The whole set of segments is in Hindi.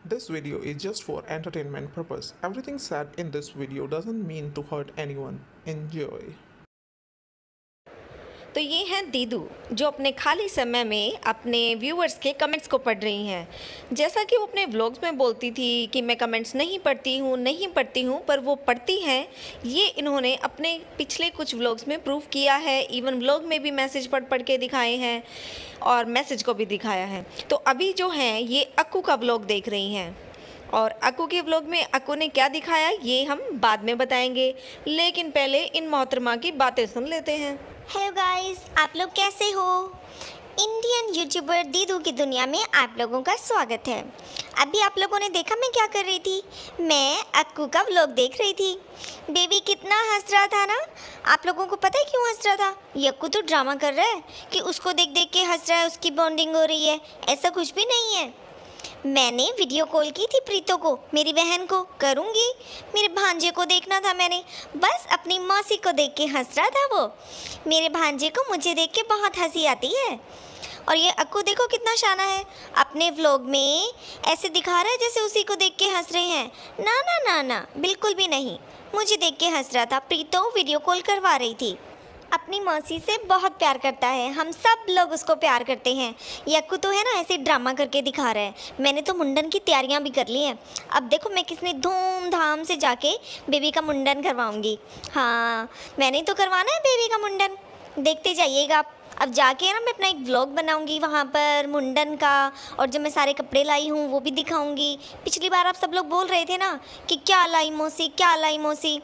This video is just for entertainment purpose. Everything said in this video doesn't mean to hurt anyone. Enjoy. तो ये हैं दीदू जो अपने खाली समय में अपने व्यूअर्स के कमेंट्स को पढ़ रही हैं। जैसा कि वो अपने व्लॉग्स में बोलती थी कि मैं कमेंट्स नहीं पढ़ती हूँ, पर वो पढ़ती हैं। ये इन्होंने अपने पिछले कुछ व्लॉग्स में प्रूव किया है। इवन व्लॉग में भी मैसेज पढ़ के दिखाए हैं और मैसेज को भी दिखाया है। तो अभी जो हैं ये अक्कू का व्लॉग देख रही हैं और अक्कू के व्लॉग में अक्कू ने क्या दिखाया ये हम बाद में बताएंगे, लेकिन पहले इन मोहतरमा की बातें सुन लेते हैं। हेलो गाइस, आप लोग कैसे हो? इंडियन यूट्यूबर दीदू की दुनिया में आप लोगों का स्वागत है। अभी आप लोगों ने देखा मैं क्या कर रही थी? मैं अक्कू का व्लॉग देख रही थी। बेबी कितना हंस रहा था ना। आप लोगों को पता है क्यों हंस रहा था? ये अक्कू तो ड्रामा कर रहा है कि उसको देख देख के हंस रहा है, उसकी बॉन्डिंग हो रही है। ऐसा कुछ भी नहीं है। मैंने वीडियो कॉल की थी प्रीतो को, मेरी बहन को करूँगी। मेरे भांजे को देखना था मैंने, बस अपनी मौसी को देख के हंस रहा था वो। मेरे भांजे को मुझे देख के बहुत हंसी आती है। और ये अक्कू देखो कितना शाना है, अपने व्लॉग में ऐसे दिखा रहा है जैसे उसी को देख के हंस रहे हैं। ना ना ना ना, बिल्कुल भी नहीं। मुझे देख के हंस रहा था। प्रीतो वीडियो कॉल करवा रही थी। अपनी मौसी से बहुत प्यार करता है, हम सब लोग उसको प्यार करते हैं। ये अक्कू तो है ना ऐसे ड्रामा करके दिखा रहा है। मैंने तो मुंडन की तैयारियां भी कर ली हैं। अब देखो मैं किसने धूमधाम से जाके बेबी का मुंडन करवाऊंगी। हाँ, मैंने तो करवाना है बेबी का मुंडन, देखते जाइएगा आप। अब जाके ना मैं अपना एक व्लॉग बनाऊंगी वहाँ पर मुंडन का, और जो मैं सारे कपड़े लाई हूँ वो भी दिखाऊंगी। पिछली बार आप सब लोग बोल रहे थे ना कि क्या लाई मौसी, क्या लाई मौसी,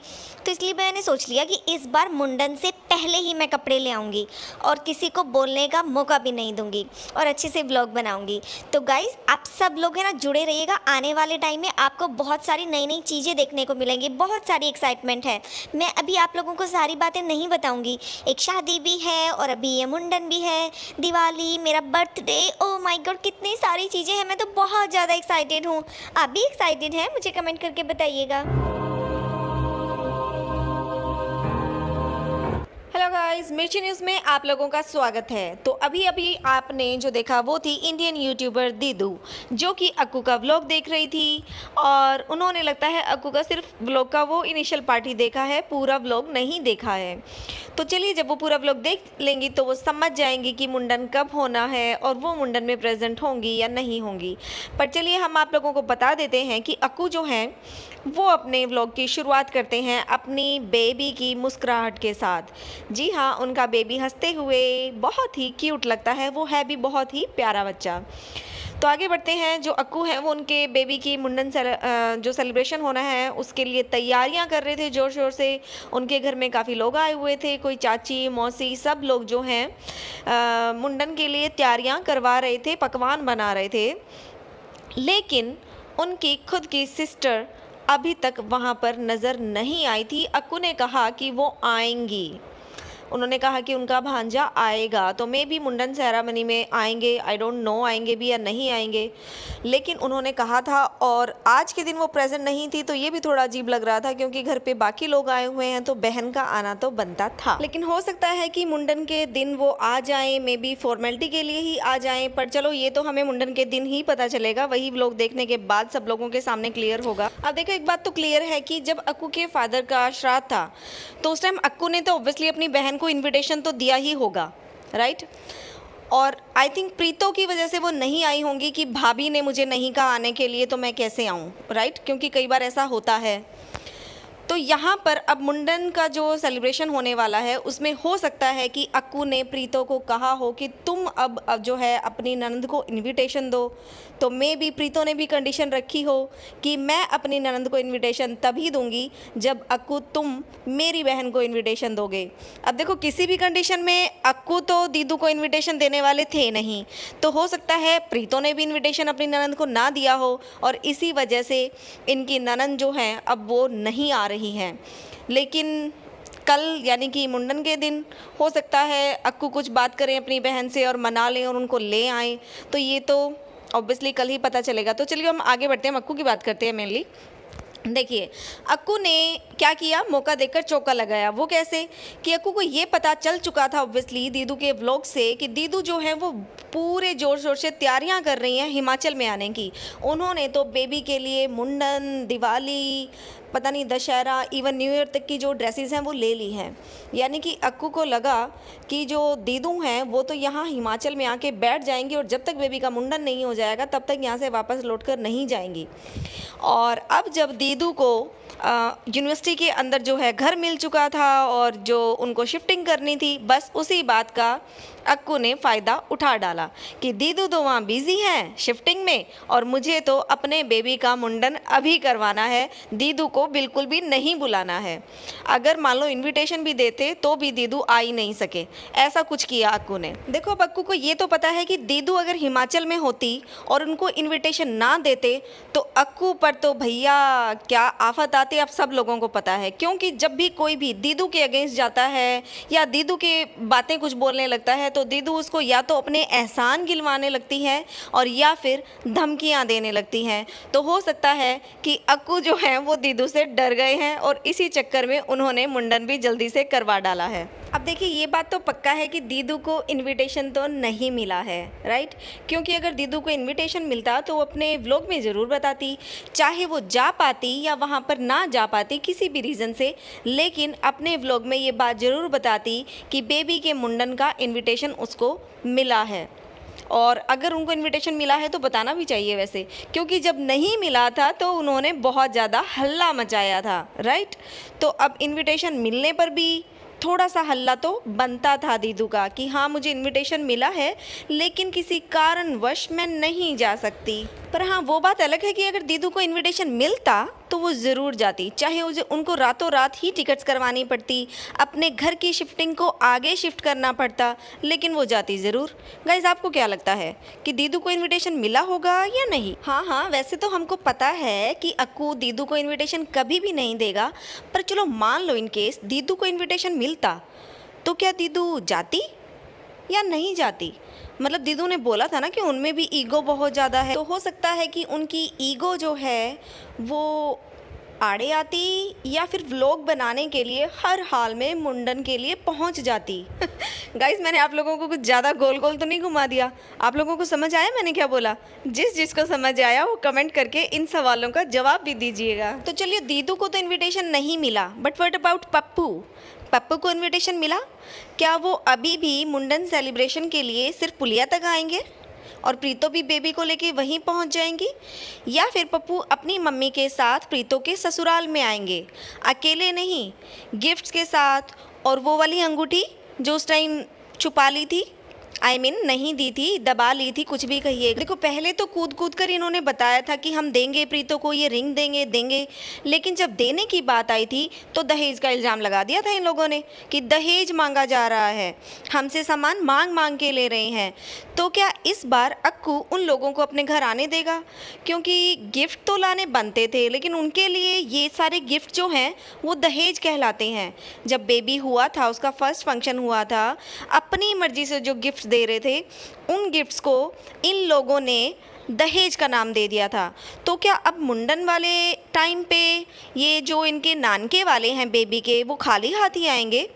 तो इसलिए मैंने सोच लिया कि इस बार मुंडन से पहले ही मैं कपड़े ले आऊँगी और किसी को बोलने का मौका भी नहीं दूँगी और अच्छे से व्लॉग बनाऊँगी। तो गाइज़ आप सब लोग है ना जुड़े रहिएगा। आने वाले टाइम में आपको बहुत सारी नई नई चीज़ें देखने को मिलेंगी, बहुत सारी एक्साइटमेंट है। मैं अभी आप लोगों को सारी बातें नहीं बताऊँगी। एक शादी भी है और अभी ये मुंडन भी है, दिवाली, मेरा बर्थडे, ओ माय गॉड कितनी सारी चीज़ें हैं। मैं तो बहुत ज़्यादा एक्साइटेड हूँ। आप भी एक्साइटेड हैं? मुझे कमेंट करके बताइएगा। हेलो गाइस, मिर्ची न्यूज़ में आप लोगों का स्वागत है। तो अभी आपने जो देखा वो थी इंडियन यूट्यूबर दीदू जो कि अक्कू का व्लॉग देख रही थी, और उन्होंने लगता है अक्कू का सिर्फ व्लॉग का वो इनिशियल पार्ट ही देखा है, पूरा व्लॉग नहीं देखा है। तो चलिए जब वो पूरा व्लॉग देख लेंगी तो वो समझ जाएंगी कि मुंडन कब होना है और वो मुंडन में प्रेजेंट होंगी या नहीं होंगी। पर चलिए हम आप लोगों को बता देते हैं कि अक्कू जो हैं वो अपने व्लॉग की शुरुआत करते हैं अपनी बेबी की मुस्कुराहट के साथ। जी हाँ, उनका बेबी हंसते हुए बहुत ही क्यूट लगता है, वो है भी बहुत ही प्यारा बच्चा। तो आगे बढ़ते हैं। जो अक्कू हैं वो उनके बेबी की मुंडन जो सेलिब्रेशन होना है उसके लिए तैयारियां कर रहे थे ज़ोर शोर से। उनके घर में काफ़ी लोग आए हुए थे, कोई चाची मौसी सब लोग जो हैं मुंडन के लिए तैयारियां करवा रहे थे, पकवान बना रहे थे। लेकिन उनकी खुद की सिस्टर अभी तक वहाँ पर नज़र नहीं आई थी। अक्कू ने कहा कि वो आएंगी, उन्होंने कहा कि उनका भांजा आएगा, तो मे भी मुंडन सेरेमनी में आएंगे। आई डोंट नो आएंगे भी या नहीं आएंगे, लेकिन उन्होंने कहा था। और आज के दिन वो प्रेजेंट नहीं थी तो ये भी थोड़ा अजीब लग रहा था क्योंकि घर पे बाकी लोग आए हुए हैं तो बहन का आना तो बनता था। लेकिन हो सकता है कि मुंडन के दिन वो आ जाएं, मे बी फॉर्मेलिटी के लिए ही आ जाएं। पर चलो ये तो हमें मुंडन के दिन ही पता चलेगा, वही व्लॉग देखने के बाद सब लोगों के सामने क्लियर होगा। अब देखो एक बात तो क्लियर है कि जब अक्कू के फादर का श्राद्ध था तो उस टाइम अक्कू ने तो ऑब्वियसली अपनी बहन को इनविटेशन तो दिया ही होगा, राइट। और आई थिंक प्रीतो की वजह से वो नहीं आई होंगी कि भाभी ने मुझे नहीं कहा आने के लिए तो मैं कैसे आऊँ, राइट, क्योंकि कई बार ऐसा होता है। तो यहाँ पर अब मुंडन का जो सेलिब्रेशन होने वाला है उसमें हो सकता है कि अक्कू ने प्रीतो को कहा हो कि तुम अब जो है अपनी ननंद को इनविटेशन दो। तो मे बी प्रीतो ने भी कंडीशन रखी हो कि मैं अपनी ननंद को इनविटेशन तभी दूंगी जब अक्कू तुम मेरी बहन को इनविटेशन दोगे। अब देखो किसी भी कंडीशन में अक्कू तो दीदू को इनविटेशन देने वाले थे नहीं, तो हो सकता है प्रीतो ने भी इनविटेशन अपनी ननंद को ना दिया हो और इसी वजह से इनकी ननंद जो हैं अब वो नहीं आ रही हैं। लेकिन कल यानी कि मुंडन के दिन हो सकता है अक्कू कुछ बात करें अपनी बहन से और मना लें और उनको ले आएँ, तो ये तो ऑब्वियसली कल ही पता चलेगा। तो चलिए हम आगे बढ़ते हैं, अक्कू की बात करते हैं मेनली। देखिए, अक्कू ने क्या किया, मौका देखकर चौका लगाया। वो कैसे कि अक्कू को ये पता चल चुका था ऑब्वियसली दीदू के व्लॉग से कि दीदू जो है वो पूरे ज़ोर शोर से तैयारियां कर रही हैं हिमाचल में आने की। उन्होंने तो बेबी के लिए मुंडन, दिवाली, पता नहीं दशहरा, इवन न्यू ईयर तक की जो ड्रेसेस हैं वो ले ली हैं। यानी कि अक्कू को लगा कि जो दीदू हैं वो तो यहाँ हिमाचल में आके बैठ जाएंगी और जब तक बेबी का मुंडन नहीं हो जाएगा तब तक यहाँ से वापस लौटकर नहीं जाएंगी। और अब जब दीदू को यूनिवर्सिटी के अंदर जो है घर मिल चुका था और जो उनको शिफ्टिंग करनी थी, बस उसी बात का अक्कू ने फ़ायदा उठा डाला कि दीदू तो वहाँ बिज़ी हैं शिफ्टिंग में और मुझे तो अपने बेबी का मुंडन अभी करवाना है, दीदू को बिल्कुल भी नहीं बुलाना है। अगर मान लो इनविटेशन भी देते तो भी दीदू आ ही नहीं सके, ऐसा कुछ किया अक्कू ने। देखो, अब अक्कू को ये तो पता है कि दीदू अगर हिमाचल में होती और उनको इन्विटेशन ना देते तो अक्कू पर तो भैया क्या आफत आती, आप सब लोगों को पता है। क्योंकि जब भी कोई भी दीदू के अगेंस्ट जाता है या दीदू के बातें कुछ बोलने लगता है तो दीदू उसको या तो अपने एहसान गिलवाने लगती है और या फिर धमकियां देने लगती हैं। तो हो सकता है कि अक्कू जो है वो दीदू से डर गए हैं और इसी चक्कर में उन्होंने मुंडन भी जल्दी से करवा डाला है। अब देखिए, ये बात तो पक्का है कि दीदू को इनविटेशन तो नहीं मिला है, राइट? क्योंकि अगर दीदू को इनविटेशन मिलता तो वो अपने व्लॉग में ज़रूर बताती, चाहे वो जा पाती या वहाँ पर ना जा पाती किसी भी रीज़न से, लेकिन अपने व्लॉग में ये बात ज़रूर बताती कि बेबी के मुंडन का इनविटेशन उसको मिला है। और अगर उनको इनविटेशन मिला है तो बताना भी चाहिए वैसे, क्योंकि जब नहीं मिला था तो उन्होंने बहुत ज़्यादा हल्ला मचाया था, राइट? तो अब इनविटेशन मिलने पर भी थोड़ा सा हल्ला तो बनता था दीदू का कि हाँ मुझे इनविटेशन मिला है लेकिन किसी कारणवश मैं नहीं जा सकती। पर हाँ, वो बात अलग है कि अगर दीदू को इनविटेशन मिलता तो वो ज़रूर जाती, चाहे उनको रातों रात ही टिकट्स करवानी पड़ती, अपने घर की शिफ्टिंग को आगे शिफ्ट करना पड़ता, लेकिन वो जाती ज़रूर। गाइस, आपको क्या लगता है कि दीदू को इनविटेशन मिला होगा या नहीं? हाँ, वैसे तो हमको पता है कि अक्कू दीदू को इनविटेशन कभी भी नहीं देगा, पर चलो मान लो इन केस दीदू को इनविटेशन मिलता तो क्या दीदू जाती या नहीं जाती? मतलब दीदू ने बोला था ना कि उनमें भी ईगो बहुत ज़्यादा है, तो हो सकता है कि उनकी ईगो जो है वो आड़े आती या फिर व्लॉग बनाने के लिए हर हाल में मुंडन के लिए पहुंच जाती। गाइस, मैंने आप लोगों को कुछ ज़्यादा गोल गोल तो नहीं घुमा दिया? आप लोगों को समझ आया मैंने क्या बोला? जिसको समझ आया वो कमेंट करके इन सवालों का जवाब भी दीजिएगा। तो चलिए, दीदू को तो इन्विटेशन नहीं मिला, but what about Pappu? Pappu को इनविटेशन मिला? क्या वो अभी भी मुंडन सेलिब्रेशन के लिए सिर्फ पुलिया तक आएंगे और प्रीतो भी बेबी को लेके वहीं पहुंच जाएंगी, या फिर पप्पू अपनी मम्मी के साथ प्रीतो के ससुराल में आएंगे, अकेले नहीं, गिफ्ट्स के साथ? और वो वाली अंगूठी जो उस टाइम छुपा ली थी, नहीं दी थी, दबा ली थी, कुछ भी कहिए। देखो, पहले तो कूद कूद कर इन्होंने बताया था कि हम देंगे प्रीतो को ये रिंग, देंगे, लेकिन जब देने की बात आई थी तो दहेज का इल्ज़ाम लगा दिया था इन लोगों ने कि दहेज मांगा जा रहा है, हमसे सामान मांग के ले रहे हैं। तो क्या इस बार अक्कू उन लोगों को अपने घर आने देगा? क्योंकि गिफ्ट तो लाने बनते थे, लेकिन उनके लिए ये सारे गिफ्ट जो हैं वो दहेज कहलाते हैं। जब बेबी हुआ था, उसका फर्स्ट फंक्शन हुआ था, अपनी मर्जी से जो गिफ्ट दे रहे थे उन गिफ्ट्स को इन लोगों ने दहेज का नाम दे दिया था। तो क्या अब मुंडन वाले टाइम पे ये जो इनके नानके वाले हैं बेबी के, वो खाली हाथ ही आएंगे?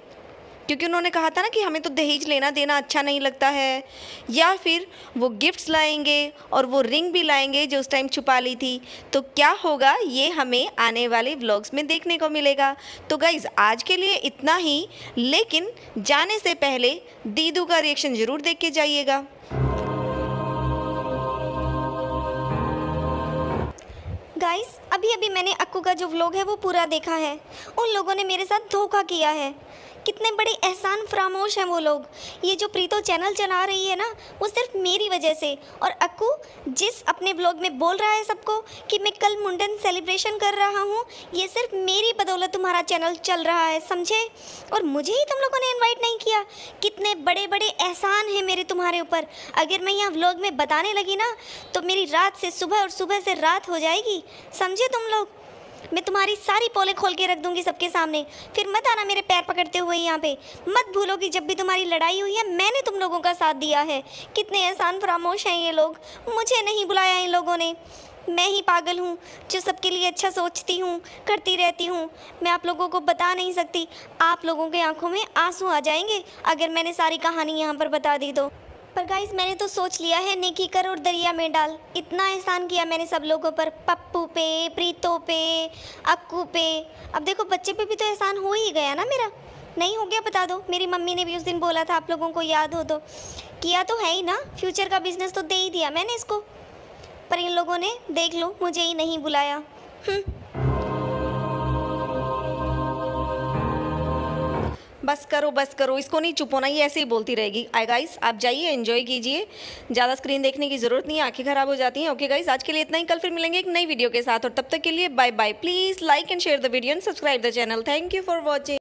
क्योंकि उन्होंने कहा था ना कि हमें तो दहेज लेना देना अच्छा नहीं लगता है। या फिर वो गिफ्ट्स लाएंगे और वो रिंग भी लाएंगे जो उस टाइम छुपा ली थी। तो क्या होगा ये हमें आने वाले व्लॉग्स में देखने को मिलेगा। तो गाइज़, आज के लिए इतना ही, लेकिन जाने से पहले दीदू का रिएक्शन ज़रूर देख के जाइएगा। गाइस, अभी मैंने अक्कू का जो व्लॉग है वो पूरा देखा है। उन लोगों ने मेरे साथ धोखा किया है। कितने बड़े एहसान फरामोश हैं वो लोग। ये जो प्रीतो चैनल चला रही है ना, वो सिर्फ मेरी वजह से। और अक्कू जिस अपने व्लॉग में बोल रहा है सबको कि मैं कल मुंडन सेलिब्रेशन कर रहा हूँ, ये सिर्फ मेरी बदौलत तुम्हारा चैनल चल रहा है, समझे? और मुझे ही तुम लोगों ने इन्वाइट नहीं किया। कितने बड़े बड़े एहसान हैं मेरे तुम्हारे ऊपर। अगर मैं यहाँ व्लॉग में बताने लगी ना तो मेरी रात से सुबह और सुबह से रात हो जाएगी, समझे तुम लोग? मैं तुम्हारी सारी पोले खोल के रख दूंगी सबके सामने। फिर मत आना मेरे पैर पकड़ते हुए यहाँ पे। मत भूलो कि जब भी तुम्हारी लड़ाई हुई है मैंने तुम लोगों का साथ दिया है। कितने एहसान फरामोश हैं ये लोग, मुझे नहीं बुलाया इन लोगों ने। मैं ही पागल हूँ जो सबके लिए अच्छा सोचती हूँ, करती रहती हूँ। मैं आप लोगों को बता नहीं सकती, आप लोगों के आंखों में आंसू आ जाएंगे अगर मैंने सारी कहानी यहाँ पर बता दी तो। पर गाइस मैंने तो सोच लिया है, नेकी कर और दरिया में डाल। इतना एहसान किया मैंने सब लोगों पर, पप्पू पे, प्रीतो पे, अक्कू पे। अब देखो बच्चे पे भी तो एहसान हो ही गया ना मेरा। नहीं हो गया बता दो, मेरी मम्मी ने भी उस दिन बोला था, आप लोगों को याद हो तो। किया तो है ही ना, फ्यूचर का बिजनेस तो दे ही दिया मैंने इसको। पर इन लोगों ने देख लो मुझे ही नहीं बुलाया। बस करो, इसको नहीं चुप होना, ये ऐसे ही बोलती रहेगी। आई गाइस आप जाइए, एंजॉय कीजिए, ज़्यादा स्क्रीन देखने की ज़रूरत नहीं है, आंखें खराब हो जाती हैं। ओके गाइस, आज के लिए इतना ही, कल फिर मिलेंगे एक नई वीडियो के साथ, और तब तक के लिए bye bye. Please like and share the video and subscribe the channel. Thank you for watching.